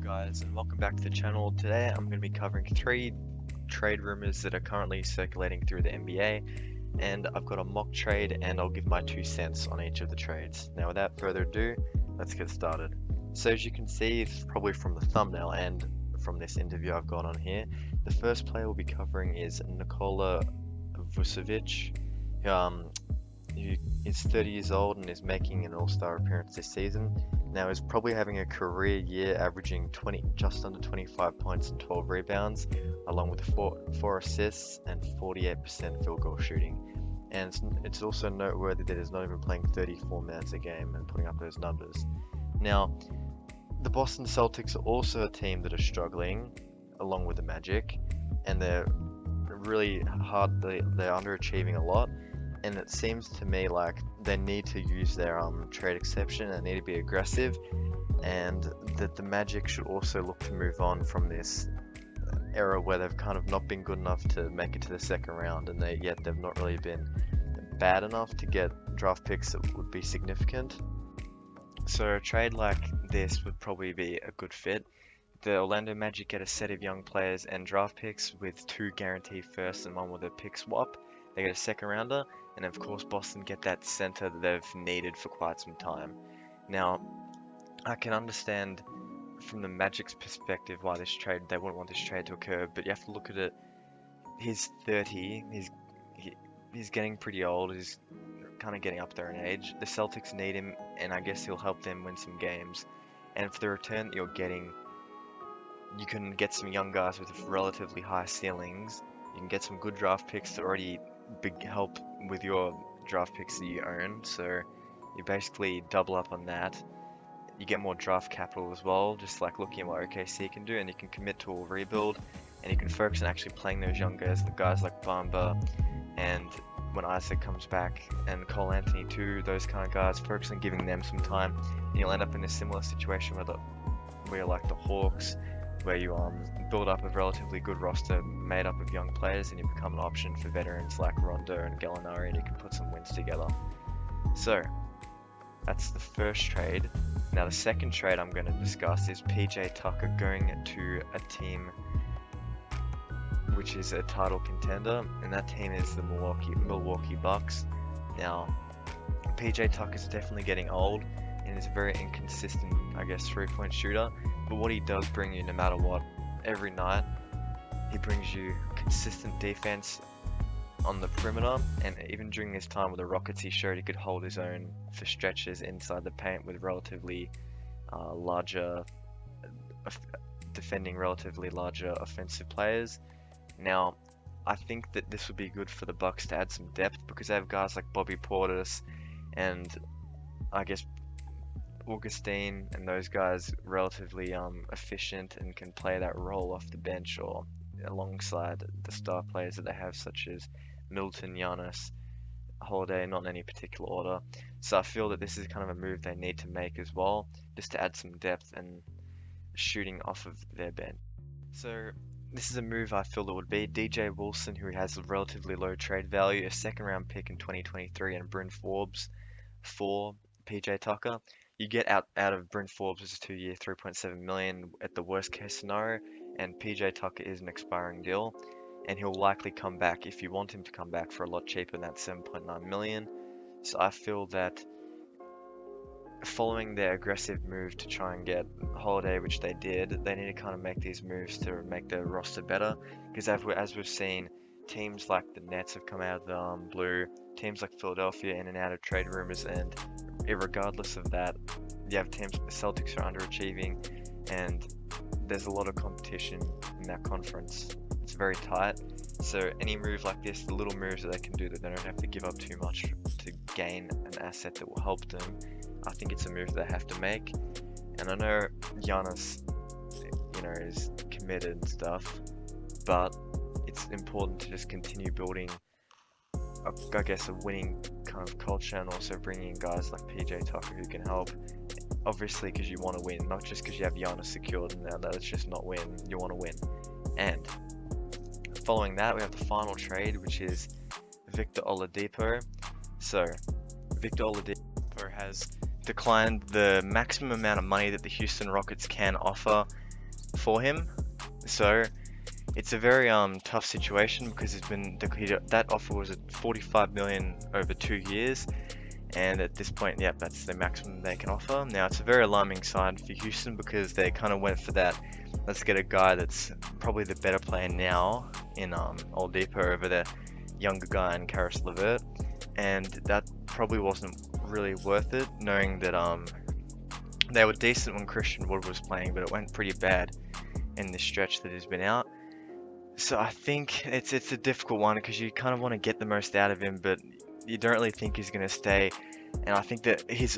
Guys, and welcome back to the channel. Today I'm going to be covering 3 trade rumors that are currently circulating through the NBA, and I've got a mock trade and I'll give my 2 cents on each of the trades. Now without further ado, let's get started. So as you can see probably from the thumbnail and from this interview I've got on here, the first player we'll be covering is Nikola Vucevic. He is 30 years old and is making an all-star appearance this season. Now he's probably having a career year averaging just under 25 points and 12 rebounds, along with 4 assists and 48% field goal shooting. And it's also noteworthy that he's not even playing 34 minutes a game and putting up those numbers. Now, the Boston Celtics are also a team that are struggling, along with the Magic, and they're really hard. They're underachieving a lot. And it seems to me like they need to use their trade exception and need to be aggressive, and that the Magic should also look to move on from this era where they've kind of not been good enough to make it to the second round, and they've not really been bad enough to get draft picks that would be significant. So a trade like this would probably be a good fit. The Orlando Magic get a set of young players and draft picks with 2 guaranteed firsts and 1 with a pick swap. They get a second rounder, and of course Boston get that center that they've needed for quite some time. Now, I can understand from the Magic's perspective why they wouldn't want this trade to occur, but you have to look at it. He's 30, he's getting pretty old, he's kind of getting up there in age. The Celtics need him, and I guess he'll help them win some games. And for the return that you're getting, you can get some young guys with relatively high ceilings. You can get some good draft picks to already help with your draft picks that you own, so you basically double up on that. You get more draft capital as well, just like looking at what OKC can do, and you can commit to a rebuild, and you can focus on actually playing those young guys, the guys like Bamba, and when Isaac comes back, and Cole Anthony too, those kind of guys, focus on giving them some time, and you'll end up in a similar situation where like the Hawks, where you build up a relatively good roster made up of young players, and you become an option for veterans like Rondo and Gallinari, and you can put some wins together. So that's the first trade. Now the second trade I'm going to discuss is PJ Tucker going to a team which is a title contender, and that team is the Milwaukee Bucks. Now PJ Tucker's definitely getting old and is a very inconsistent, I guess, 3-point shooter. But what he does bring you, no matter what, every night, he brings you consistent defense on the perimeter. And even during this time with the Rockets, he showed he could hold his own for stretches inside the paint with defending relatively larger offensive players. Now, I think that this would be good for the Bucks to add some depth, because they have guys like Bobby Portis and I guess Augustine, and those guys relatively efficient and can play that role off the bench or alongside the star players that they have, such as Middleton, Giannis, Holiday, not in any particular order. So I feel that this is kind of a move they need to make as well, just to add some depth and shooting off of their bench. So this is a move I feel that would be DJ Wilson, who has a relatively low trade value, a second round pick in 2023, and Bryn Forbes for PJ Tucker. You get out of Bryn Forbes' 2-year, $3.7 million at the worst case scenario, and PJ Tucker is an expiring deal, and he'll likely come back if you want him to come back for a lot cheaper than that $7.9 million. So I feel that following their aggressive move to try and get Holiday, which they did, they need to kind of make these moves to make their roster better, because as we've seen, teams like the Nets have come out of the blue, teams like Philadelphia in and out of trade rumors, and regardless of that, you have teams like the Celtics are underachieving, and there's a lot of competition in that conference. It's very tight, so any move like this, the little moves that they can do that they don't have to give up too much to gain an asset that will help them, I think it's a move they have to make. And I know Giannis, is committed and stuff, but it's important to just continue building a winning kind of culture, and also bringing in guys like PJ Tucker who can help. Obviously, because you want to win, not just because you have Giannis secured and let's just not win. You want to win. And following that, we have the final trade, which is Victor Oladipo. So, Victor Oladipo has declined the maximum amount of money that the Houston Rockets can offer for him. So it's a very tough situation because that offer was at 45 million over 2 years, and at this point, yep, that's the maximum they can offer. Now it's a very alarming sign for Houston because they kind of went for that. Let's get a guy that's probably the better player now in Oladipo over the younger guy in Karis LeVert, and that probably wasn't really worth it, knowing that they were decent when Christian Wood was playing, but it went pretty bad in this stretch that he's been out. So I think it's a difficult one because you kind of want to get the most out of him, but you don't really think he's going to stay. And I think that he's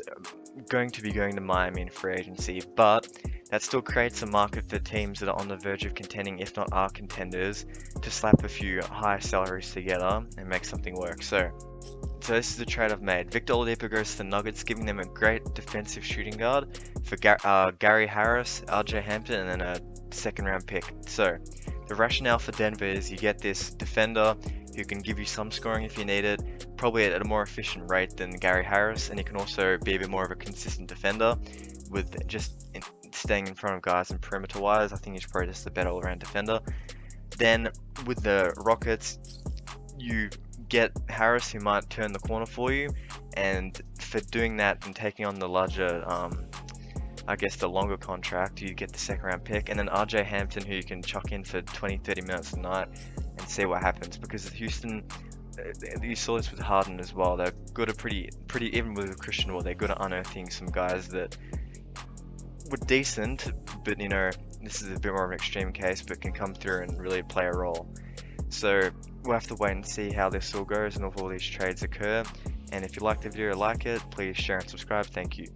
going to be going to Miami in free agency, but that still creates a market for teams that are on the verge of contending, if not are contenders, to slap a few high salaries together and make something work. So this is the trade I've made. Victor Oladipo goes to the Nuggets, giving them a great defensive shooting guard for Gary Harris, RJ Hampton, and then a second round pick. So the rationale for Denver is you get this defender who can give you some scoring if you need it, probably at a more efficient rate than Gary Harris, and he can also be a bit more of a consistent defender with just staying in front of guys and perimeter wise. I think he's probably just a better all-around defender. Then with the Rockets, you get Harris who might turn the corner for you, and for doing that and taking on the larger I guess the longer contract, you get the second round pick, and then RJ Hampton who you can chuck in for 20-30 minutes a night and see what happens, because Houston, you saw this with Harden as well, they're good at pretty even with Christian Wood, they're good at unearthing some guys that were decent, but this is a bit more of an extreme case, but can come through and really play a role. So we'll have to wait and see how this all goes and if all these trades occur. And if you liked the video, like it, please share and subscribe. Thank you.